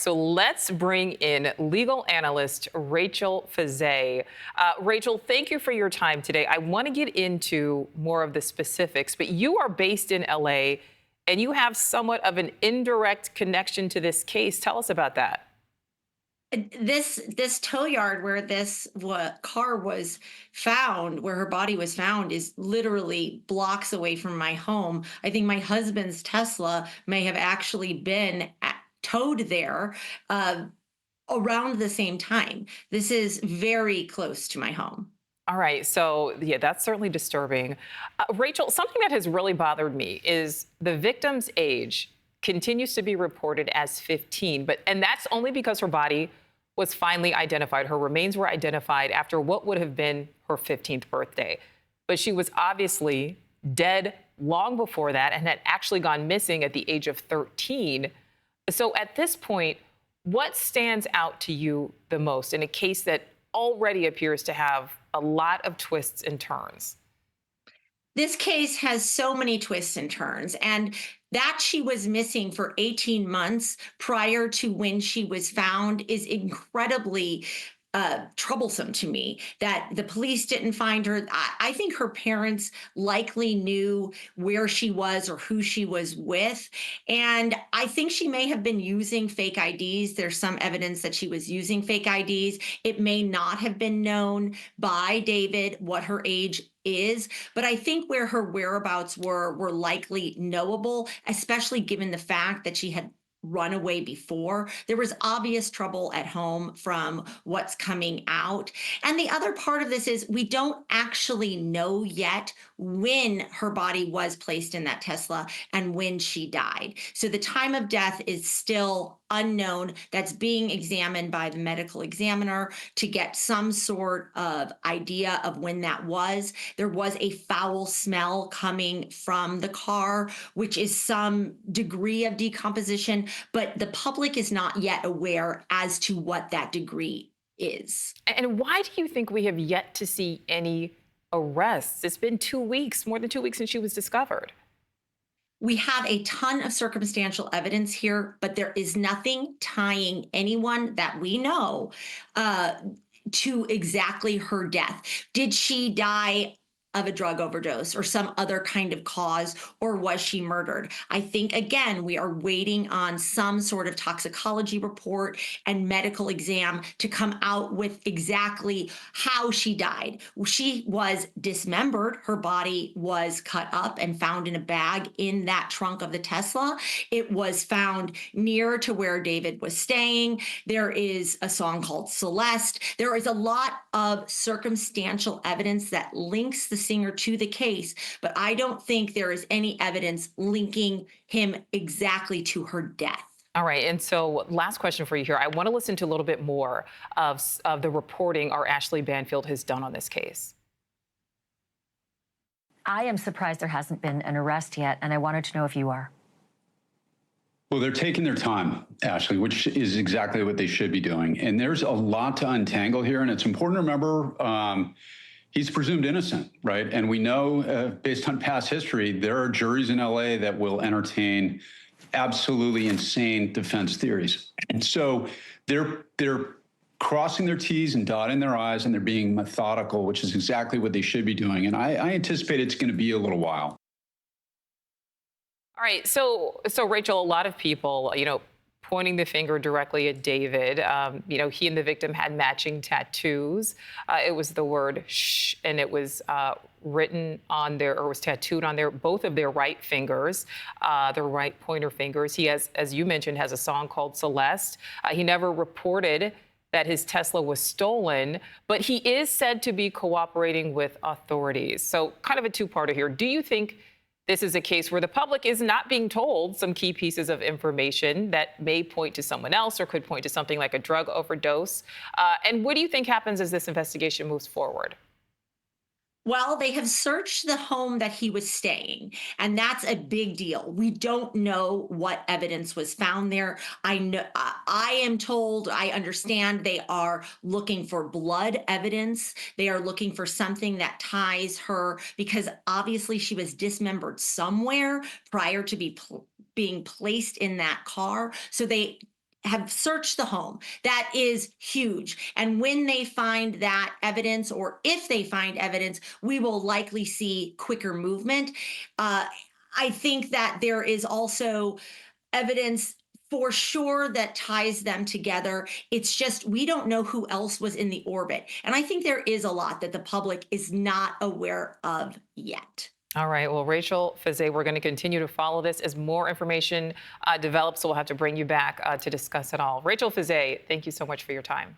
So let's bring in legal analyst Rachel Fiset. Rachel, thank you for your time today. I want to get into more of the specifics, but you are based in LA and you have somewhat of an indirect connection to this case. Tell us about that. This tow yard where this car was found, where her body was found, is literally blocks away from my home. I think my husband's Tesla may have actually been towed there uh, around the same time. This is very close to my home. All right. So, yeah, that's certainly disturbing. Rachel, something that has really bothered me is the victim's age continues to be reported as 15, and that's only because her body was finally identified. Her remains were identified after what would have been her 15th birthday. But she was obviously dead long before that and had actually gone missing at the age of 13. So at this point, what stands out to you the most in a case that already appears to have a lot of twists and turns? This case has so many twists and turns, and that she was missing for 18 months prior to when she was found is incredibly troublesome to me. That the police didn't find her. I think her parents likely knew where she was or who she was with. And I think she may have been using fake IDs. There's some evidence that she was using fake IDs. It may not have been known by David what her age is, but I think where her whereabouts were likely knowable, especially given the fact that she had run away before. There was obvious trouble at home from what's coming out. And the other part of this is we don't actually know yet when her body was placed in that Tesla and when she died. So the time of death is still unknown. That's being examined by the medical examiner to get some sort of idea of when that was. There was a foul smell coming from the car, which is some degree of decomposition, but the public is not yet aware as to what that degree is. And why do you think we have yet to see any arrests? It's been 2 weeks, more than 2 weeks since she was discovered. We have a ton of circumstantial evidence here, but there is nothing tying anyone that we know uh, to exactly her death. Did she die of a drug overdose or some other kind of cause, or was she murdered? I think, again, we are waiting on some sort of toxicology report and medical exam to come out with exactly how she died. She was dismembered. Her body was cut up and found in a bag in that trunk of the Tesla. It was found near to where David was staying. There is a song called Celeste. There is a lot of circumstantial evidence that links the singer to the case, but I don't think there is any evidence linking him exactly to her death. All right. And so, last question for you here. I want to listen to a little bit more of the reporting our Ashley Banfield has done on this case. I am surprised there hasn't been an arrest yet, and I wanted to know if you are. Well, they're taking their time, Ashley, which is exactly what they should be doing. And there's a lot to untangle here. And it's important to remember he's presumed innocent, right? And we know, based on past history, there are juries in LA that will entertain absolutely insane defense theories. And so they're crossing their T's and dotting their I's, and they're being methodical, which is exactly what they should be doing. And I anticipate it's going to be a little while. All right. So Rachel, a lot of people, pointing the finger directly at David. He and the victim had matching tattoos. It was the word shh, and it was written on their, or was tattooed on their, both of their right fingers, their right pointer fingers. He has, as you mentioned, has a song called Celeste. He never reported that his Tesla was stolen, but he is said to be cooperating with authorities. So kind of a two-parter here. Do you think this is a case where the public is not being told some key pieces of information that may point to someone else or could point to something like a drug overdose? And what do you think happens as this investigation moves forward? Well, they have searched the home that he was staying, and that's a big deal. We don't know what evidence was found there. I know, I am told, I understand they are looking for blood evidence. They are looking for something that ties her, because obviously she was dismembered somewhere prior to being placed in that car. So they have searched the home. That is huge. And when they find that evidence, or if they find evidence, we will likely see quicker movement. I think that there is also evidence for sure that ties them together. It's just we don't know who else was in the orbit. And I think there is a lot that the public is not aware of yet. All right. Well, Rachel Fiset, we're going to continue to follow this as more information develops. So we'll have to bring you back to discuss it all. Rachel Fiset, thank you so much for your time.